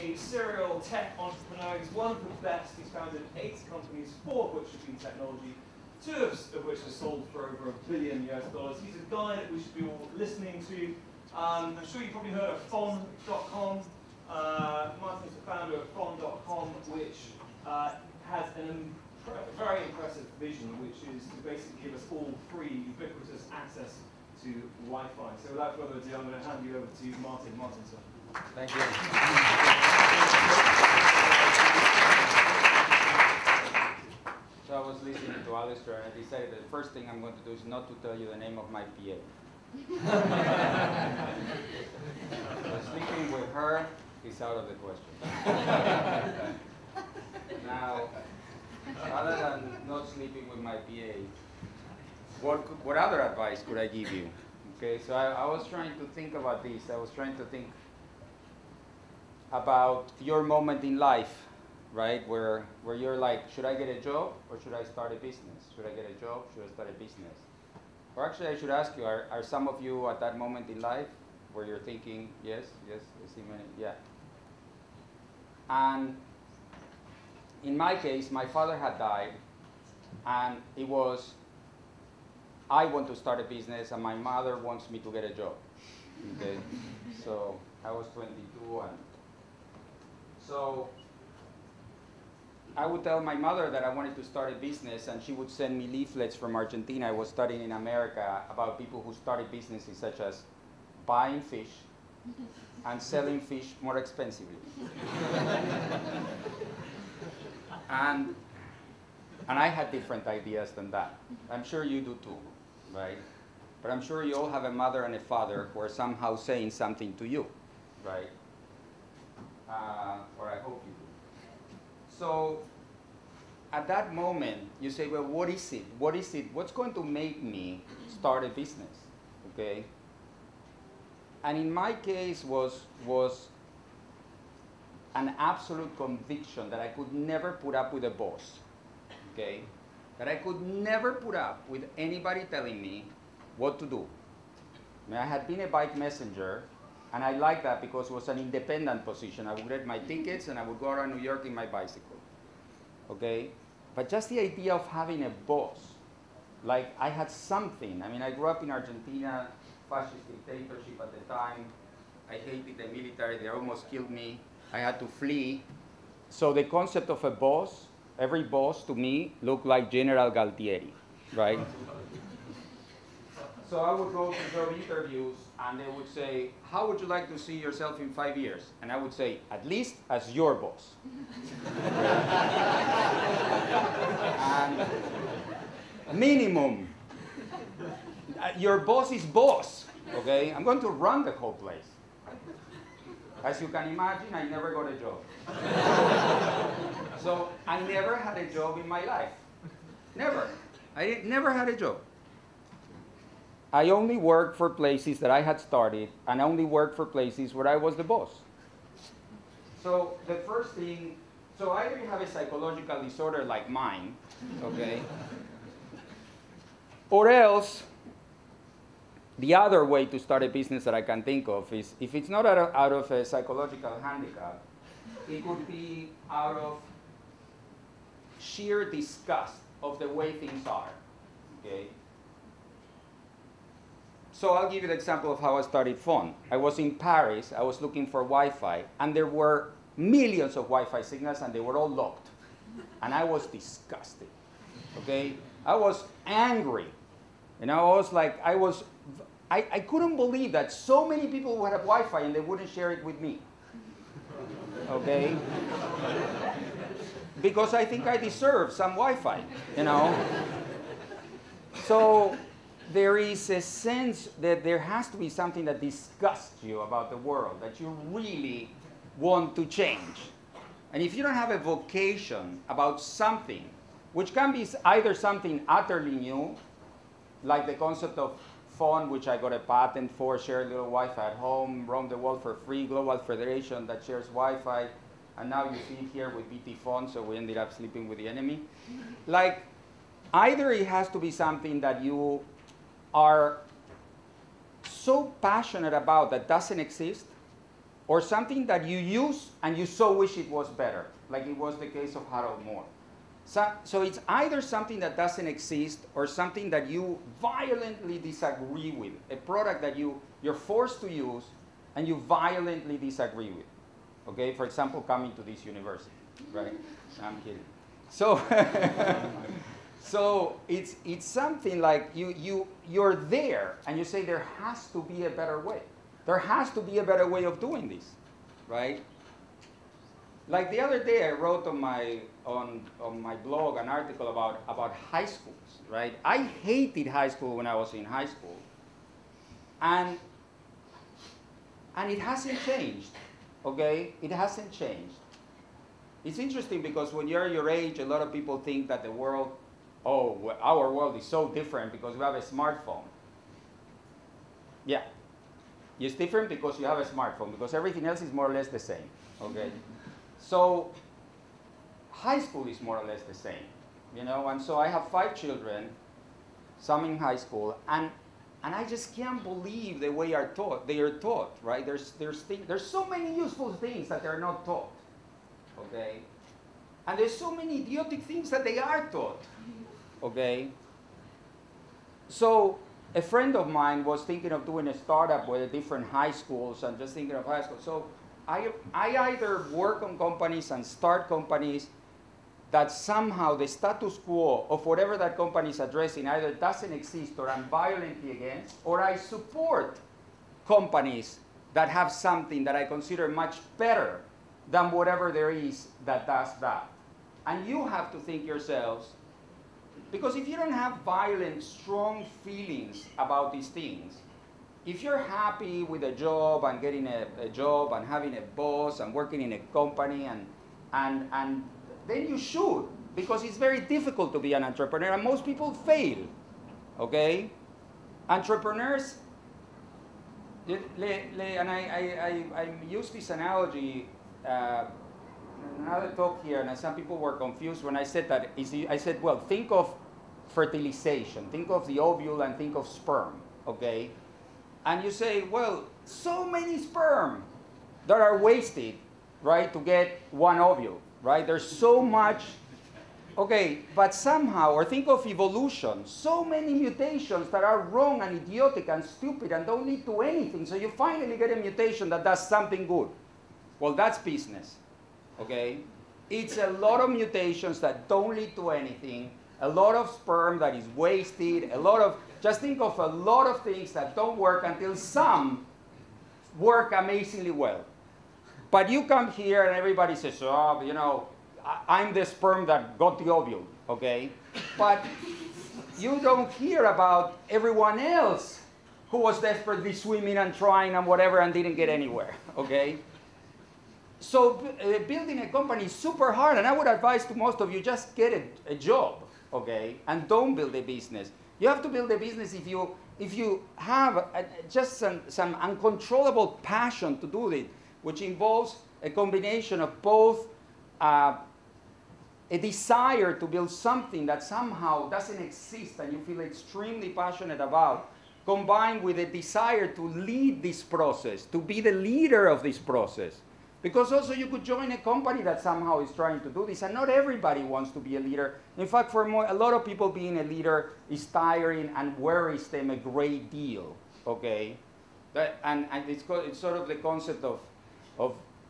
a serial tech entrepreneur. He's one of the best. He's founded 8 companies, 4 of which have been technology, 2 of which have sold for over $1 billion US. He's a guy that we should be all listening to. I'm sure you've probably heard of Fon.com. Martin's the founder of Fon.com, which has a very impressive vision, which is to basically give us all free, ubiquitous access to Wi-Fi. So without further ado, I'm going to hand you over to Martin. Martin, sir. Thank you. So I was listening to Alistair, and I decided that the first thing I'm going to do is not to tell you the name of my PA. So sleeping with her is out of the question. Now, other than not sleeping with my PA, what other advice could I give you? Okay, so I was trying to think about this. I was trying to think about your moment in life, right? Where you're like, should I get a job or should I start a business? Should I get a job? Should I start a business? Or actually, I should ask you, are some of you at that moment in life where you're thinking, yes, I see many, yeah. And in my case, my father had died, and it was, I want to start a business, and my mother wants me to get a job. Okay, so I was 22, and so I would tell my mother that I wanted to start a business, and she would send me leaflets from Argentina. I was studying in America about people who started businesses such as buying fish and selling fish more expensively. And I had different ideas than that. I'm sure you do too, right? But I'm sure you all have a mother and a father who are somehow saying something to you, right? Or I hope you do. So at that moment, you say, well, what is it? What is it? What's going to make me start a business, okay? And in my case was an absolute conviction that I could never put up with a boss, okay? That I could never put up with anybody telling me what to do. I mean, I had been a bike messenger, and I liked that because it was an independent position. I would get my tickets, and I would go around New York in my bicycle, okay? But just the idea of having a boss, like I had something. I mean, I grew up in Argentina, fascist dictatorship at the time. I hated the military. They almost killed me. I had to flee. So the concept of a boss, every boss to me looked like General Galtieri, right? So I would go to job interviews, and they would say, how would you like to see yourself in 5 years? And I would say, at least as your boss. And minimum, your boss is boss, okay? I'm going to run the whole place. As you can imagine, I never got a job. So I never had a job in my life. Never. I never had a job. I only worked for places that I had started, and I only worked for places where I was the boss. So the first thing, so either you have a psychological disorder like mine, okay? Or else, the other way to start a business that I can think of is, if it's not out of a psychological handicap, it could be out of sheer disgust of the way things are, okay? So I'll give you the example of how I started Fon. I was in Paris, I was looking for Wi-Fi, and there were millions of Wi-Fi signals, and they were all locked. And I was disgusted, okay? I was angry. And I was like, I couldn't believe that so many people would have Wi-Fi and they wouldn't share it with me, okay? Because I think I deserve some Wi-Fi, you know? So there is a sense that there has to be something that disgusts you about the world, that you really want to change. And if you don't have a vocation about something, which can be either something utterly new, like the concept of Fon, which I got a patent for, share a little Wi-Fi at home, roam the world for free, global federation that shares Wi-Fi, and now you see it here with BT Fon, so we ended up sleeping with the enemy. Like, either it has to be something that you are so passionate about that doesn't exist, or something that you use and you so wish it was better, like it was the case of Harold Moore. So it's either something that doesn't exist or something that you violently disagree with, a product that you're forced to use and you violently disagree with. Okay, for example, coming to this university, right? I'm kidding. So, so it's something like you're there and you say there has to be a better way. There has to be a better way of doing this, right? Like the other day, I wrote on my blog an article about high schools, right? I hated high school when I was in high school, and it hasn't changed, okay? It hasn't changed. It's interesting because when you're your age, a lot of people think that the world, oh, our world is so different because we have a smartphone. Yeah, it's different because you have a smartphone, because everything else is more or less the same, okay? So high school is more or less the same, you know, and so I have 5 children, some in high school, and I just can't believe the way they are taught, right? There's so many useful things that they're not taught, okay? And there's so many idiotic things that they are taught, okay? So a friend of mine was thinking of doing a startup with different high schools and just thinking of high school. So I either work on companies and start companies that somehow the status quo of whatever that company is addressing either doesn't exist or I'm violently against, or I support companies that have something that I consider much better than whatever there is that does that. And you have to think yourselves, because if you don't have violent, strong feelings about these things, if you're happy with a job and getting a job and having a boss and working in a company and then you should, because it's very difficult to be an entrepreneur and most people fail, okay? Entrepreneurs, and I use this analogy in another talk here, and some people were confused when I said that. I said, well, think of fertilization, think of the ovule and think of sperm, okay? And you say, well, so many sperm that are wasted, right, to get one ovule, right? There's so much, okay, but somehow, or think of evolution, so many mutations that are wrong and idiotic and stupid and don't lead to anything, so you finally get a mutation that does something good. Well, that's business, okay? It's a lot of mutations that don't lead to anything, a lot of sperm that is wasted, just think of a lot of things that don't work until some work amazingly well. But you come here and everybody says, oh, you know, I'm the sperm that got the ovule, okay? But you don't hear about everyone else who was desperately swimming and trying and whatever and didn't get anywhere, okay? So building a company is super hard, and I would advise to most of you, just get a job, okay? And don't build a business. You have to build a business if you have just some uncontrollable passion to do it, which involves a combination of both a desire to build something that somehow doesn't exist and you feel extremely passionate about, combined with a desire to lead this process, to be the leader of this process. Because also you could join a company that somehow is trying to do this, and not everybody wants to be a leader. In fact, for a lot of people, being a leader is tiring and worries them a great deal, okay? And it's sort of the concept of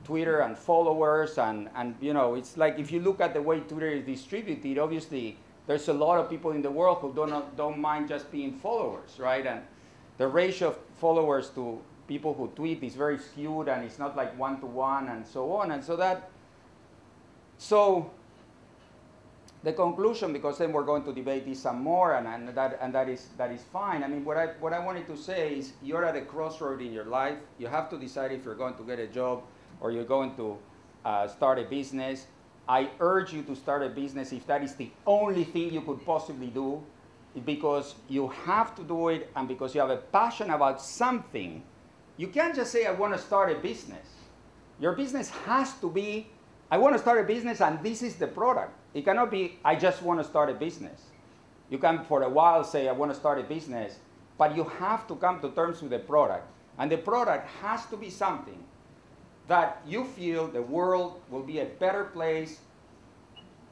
Twitter and followers, and you know, it's like if you look at the way Twitter is distributed, obviously there's a lot of people in the world who don't mind just being followers, right? And the ratio of followers to people who tweet is very skewed, and it's not like 1-to-1 and so on. And so the conclusion, because then we're going to debate this some more, and that is fine. I mean, what I wanted to say is you're at a crossroad in your life. You have to decide if you're going to get a job or you're going to start a business. I urge you to start a business if that is the only thing you could possibly do, because you have to do it, and because you have a passion about something. You can't just say, I want to start a business. Your business has to be, I want to start a business and this is the product. It cannot be, I just want to start a business. You can for a while say, I want to start a business, but you have to come to terms with the product. And the product has to be something that you feel the world will be a better place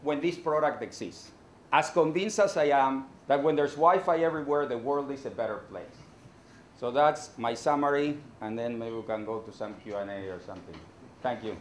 when this product exists. As convinced as I am that when there's Wi-Fi everywhere, the world is a better place. So that's my summary, and then maybe we can go to some Q&A or something. Thank you.